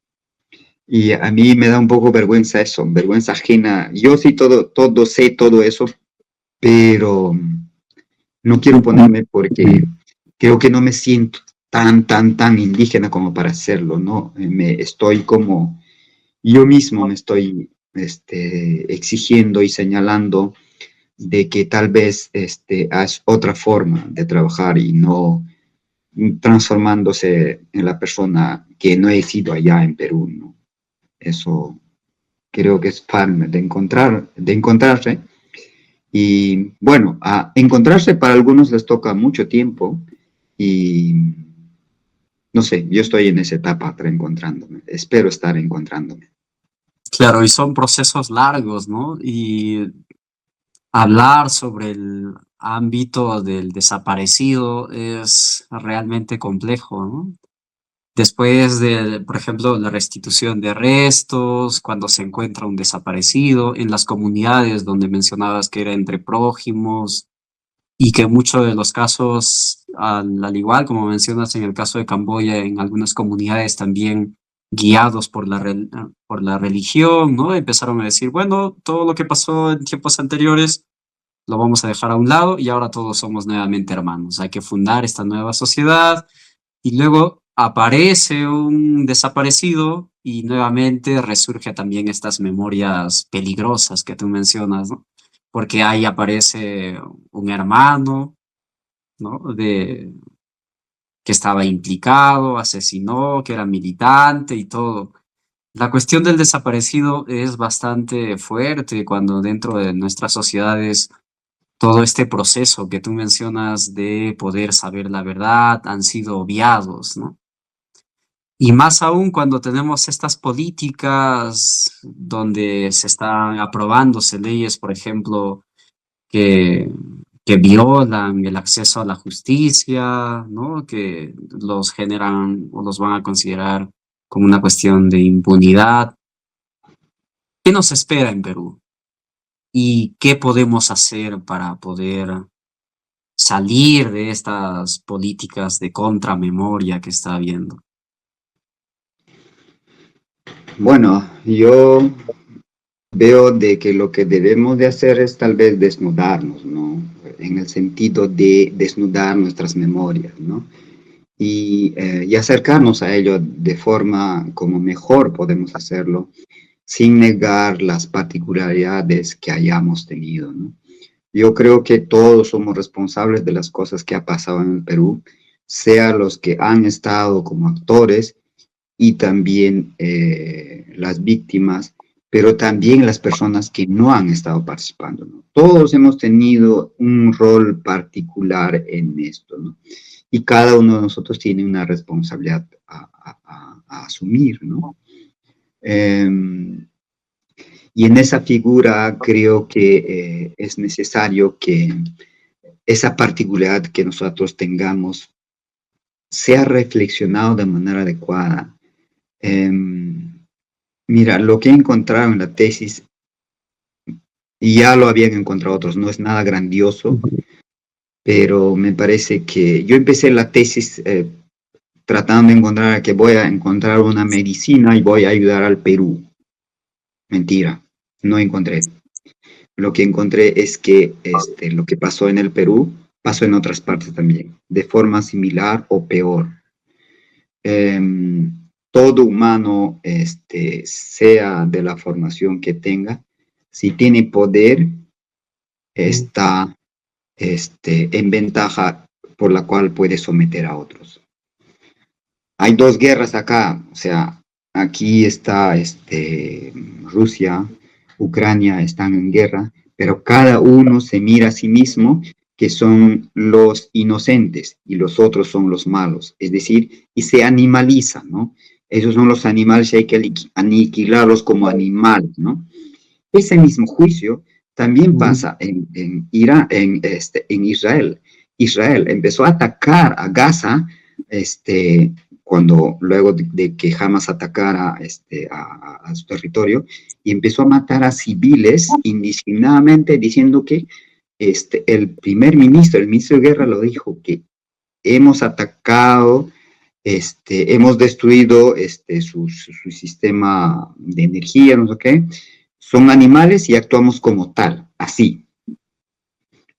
Y a mí me da un poco vergüenza eso, vergüenza ajena. Yo sí todo sé todo eso, pero no quiero ponerme porque creo que no me siento tan indígena como para hacerlo, ¿no? Estoy como, yo mismo me estoy exigiendo y señalando de que tal vez es otra forma de trabajar y no transformándose en la persona que no he sido allá en Perú, ¿no? Eso creo que es parte de encontrarse. Y bueno, a encontrarse para algunos les toca mucho tiempo y no sé, yo estoy en esa etapa reencontrándome, espero estar encontrándome. Claro, y son procesos largos, ¿no? Y hablar sobre el ámbito del desaparecido es realmente complejo, ¿no? Después de, por ejemplo, la restitución de restos, cuando se encuentra un desaparecido, en las comunidades donde mencionabas que era entre prójimos y que muchos de los casos, al igual como mencionas en el caso de Camboya, en algunas comunidades también guiados por por la religión, ¿no? Empezaron a decir, bueno, todo lo que pasó en tiempos anteriores lo vamos a dejar a un lado y ahora todos somos nuevamente hermanos. Hay que fundar esta nueva sociedad y luego aparece un desaparecido y nuevamente resurge también estas memorias peligrosas que tú mencionas, ¿no? Porque ahí aparece un hermano, ¿no? Que estaba implicado, asesinó, que era militante y todo. La cuestión del desaparecido es bastante fuerte cuando dentro de nuestras sociedades todo este proceso que tú mencionas de poder saber la verdad han sido obviados, ¿no? Y más aún cuando tenemos estas políticas donde se están aprobándose leyes, por ejemplo, que, que violan el acceso a la justicia, ¿no? Que los generan o los van a considerar como una cuestión de impunidad. ¿Qué nos espera en Perú? ¿Y qué podemos hacer para poder salir de estas políticas de contramemoria que está habiendo? Bueno, yo veo de que lo que debemos de hacer es tal vez desnudarnos, ¿no? En el sentido de desnudar nuestras memorias, ¿no? Y acercarnos a ello de forma como mejor podemos hacerlo, sin negar las particularidades que hayamos tenido, ¿no? Yo creo que todos somos responsables de las cosas que ha pasado en el Perú, sea los que han estado como actores y también las víctimas, pero también las personas que no han estado participando, ¿no? Todos hemos tenido un rol particular en esto, ¿no? Y cada uno de nosotros tiene una responsabilidad a asumir, ¿no? Y en esa figura creo que es necesario que esa particularidad que nosotros tengamos sea reflexionado de manera adecuada. Mira, lo que he encontrado en la tesis, y ya lo habían encontrado otros, no es nada grandioso, pero me parece que yo empecé la tesis tratando de encontrar que voy a encontrar una medicina y voy a ayudar al Perú. Mentira, no encontré. Lo que encontré es que lo que pasó en el Perú pasó en otras partes también, de forma similar o peor. Todo humano, sea de la formación que tenga, si tiene poder, está en ventaja por la cual puede someter a otros. Hay dos guerras acá, o sea, aquí está Rusia, Ucrania están en guerra, pero cada uno se mira a sí mismo que son los inocentes y los otros son los malos, es decir, y se animaliza, ¿no? Esos son los animales y hay que aniquilarlos como animales, ¿no? Ese mismo juicio también pasa en Irán, en Israel. Israel empezó a atacar a Gaza, cuando luego de que Hamas atacara a su territorio y empezó a matar a civiles indiscriminadamente diciendo que el primer ministro, el ministro de guerra lo dijo, que hemos atacado hemos destruido su sistema de energía, no sé qué. Son animales y actuamos como tal, así.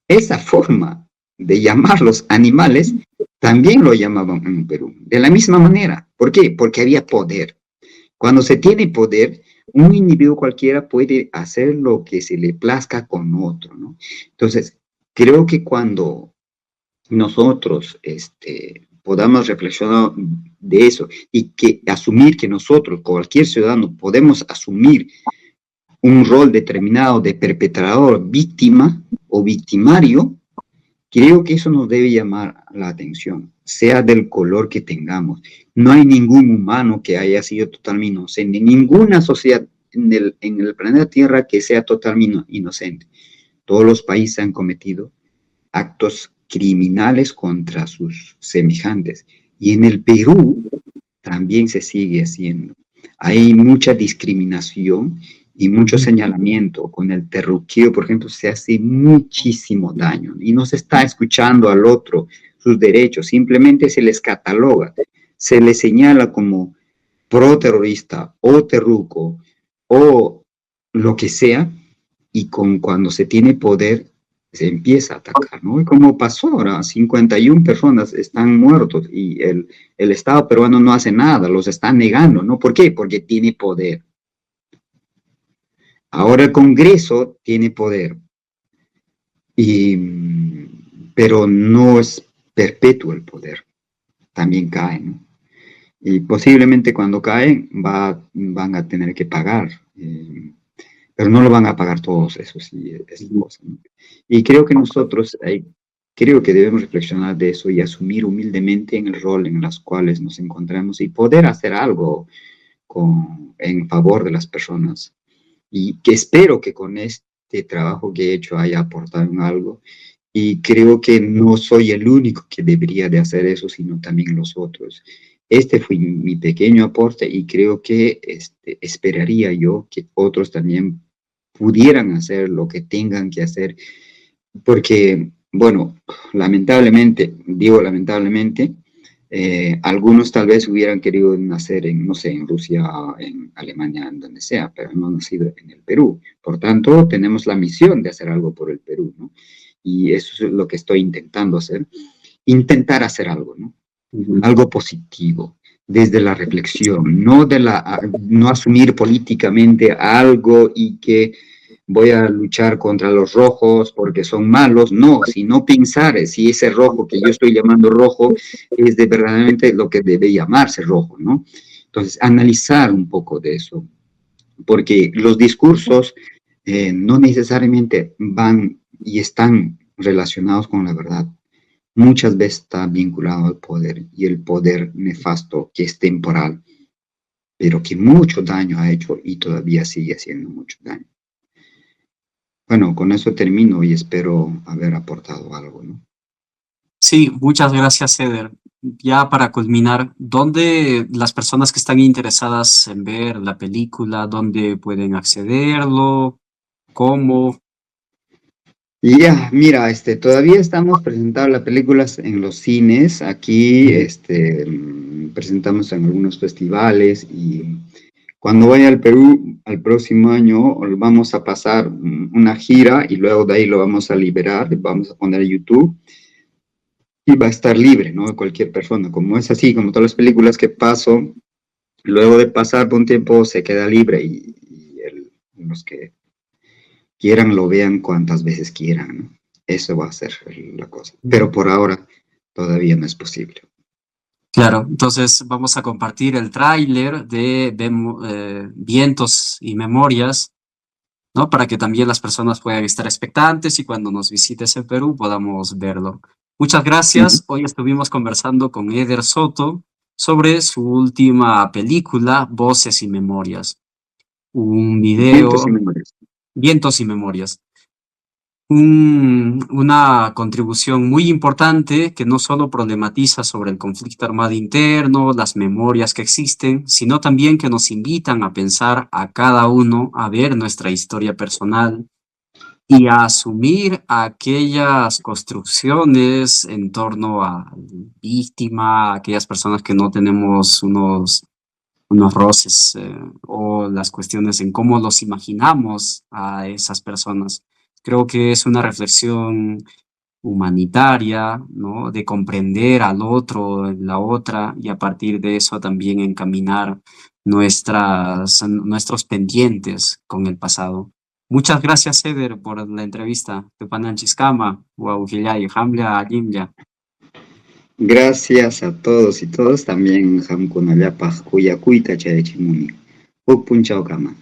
Esa forma de llamarlos animales también lo llamaban en Perú, de la misma manera. ¿Por qué? Porque había poder. Cuando se tiene poder, un individuo cualquiera puede hacer lo que se le plazca con otro, ¿no? Entonces, creo que cuando nosotros podamos reflexionar de eso y que asumir que nosotros, cualquier ciudadano, podemos asumir un rol determinado de perpetrador, víctima o victimario, creo que eso nos debe llamar la atención, sea del color que tengamos. No hay ningún humano que haya sido totalmente inocente, ninguna sociedad en el planeta Tierra que sea totalmente inocente. Todos los países han cometido actos criminales contra sus semejantes. Y en el Perú también se sigue haciendo. Hay mucha discriminación y mucho señalamiento. Con el terruqueo, por ejemplo, se hace muchísimo daño y no se está escuchando al otro sus derechos, simplemente se les cataloga, se les señala como pro-terrorista o terruco o lo que sea, y cuando se tiene poder se empieza a atacar, ¿no? Y como pasó ahora, 51 personas están muertos y el Estado peruano no hace nada, los está negando, ¿no? ¿Por qué? Porque tiene poder. Ahora el Congreso tiene poder, y, pero no es perpetuo el poder, también cae, ¿no? Y posiblemente cuando caen van a tener que pagar, pero no lo van a pagar todos, eso sí es cosa, ¿no? Y creo que nosotros creo que debemos reflexionar de eso y asumir humildemente en el rol en los cuales nos encontramos y poder hacer algo en favor de las personas. Y que espero que con este trabajo que he hecho haya aportado en algo. Y creo que no soy el único que debería de hacer eso, sino también los otros. Este fue mi pequeño aporte y creo que esperaría yo que otros también pudieran hacer lo que tengan que hacer, porque, bueno, lamentablemente, digo lamentablemente, algunos tal vez hubieran querido nacer en, no sé, en Rusia, en Alemania, en donde sea, pero no han nacido en el Perú. Por tanto, tenemos la misión de hacer algo por el Perú, ¿no? Y eso es lo que estoy intentando hacer, intentar hacer algo, ¿no? Algo positivo, desde la reflexión, no asumir políticamente algo y que voy a luchar contra los rojos porque son malos, no, sino pensar si ese rojo que yo estoy llamando rojo es de verdaderamente lo que debe llamarse rojo, ¿no? Entonces, analizar un poco de eso, porque los discursos no necesariamente van y están relacionados con la verdad. Muchas veces está vinculado al poder, y el poder nefasto que es temporal, pero que mucho daño ha hecho y todavía sigue haciendo mucho daño. Bueno, con eso termino y espero haber aportado algo, ¿no? Sí, muchas gracias, Eder. Ya para culminar, ¿dónde las personas que están interesadas en ver la película, dónde pueden accederlo? ¿Cómo? Y ya, mira, todavía estamos presentando las películas en los cines. Aquí, presentamos en algunos festivales, y cuando vaya al Perú al próximo año vamos a pasar una gira y luego de ahí lo vamos a liberar, vamos a poner a YouTube y va a estar libre, ¿no? Cualquier persona, como es así, como todas las películas que paso, luego de pasar por un tiempo se queda libre y los que quieran lo vean cuantas veces quieran, ¿no? Eso va a ser la cosa. Pero por ahora todavía no es posible. Claro, entonces vamos a compartir el tráiler de Vientos y Memorias, ¿no? Para que también las personas puedan estar expectantes y cuando nos visites en Perú podamos verlo. Muchas gracias. Hoy estuvimos conversando con Eder Soto sobre su última película, Voces y Memorias. Un video, Vientos y Memorias. Una contribución muy importante que no solo problematiza sobre el conflicto armado interno, las memorias que existen, sino también que nos invitan a pensar a cada uno, a ver nuestra historia personal y a asumir aquellas construcciones en torno a víctima, aquellas personas que no tenemos unos roces o las cuestiones en cómo los imaginamos a esas personas. Creo que es una reflexión humanitaria, ¿no? De comprender al otro, la otra, y a partir de eso también encaminar nuestros pendientes con el pasado. Muchas gracias, Eder, por la entrevista. Tupananchiskama, Wauhillay, Hamlia, Alimlia. Gracias a todos y todos también hamkunallapaq kuyakuyta chayachimuni. Huk punchawkama.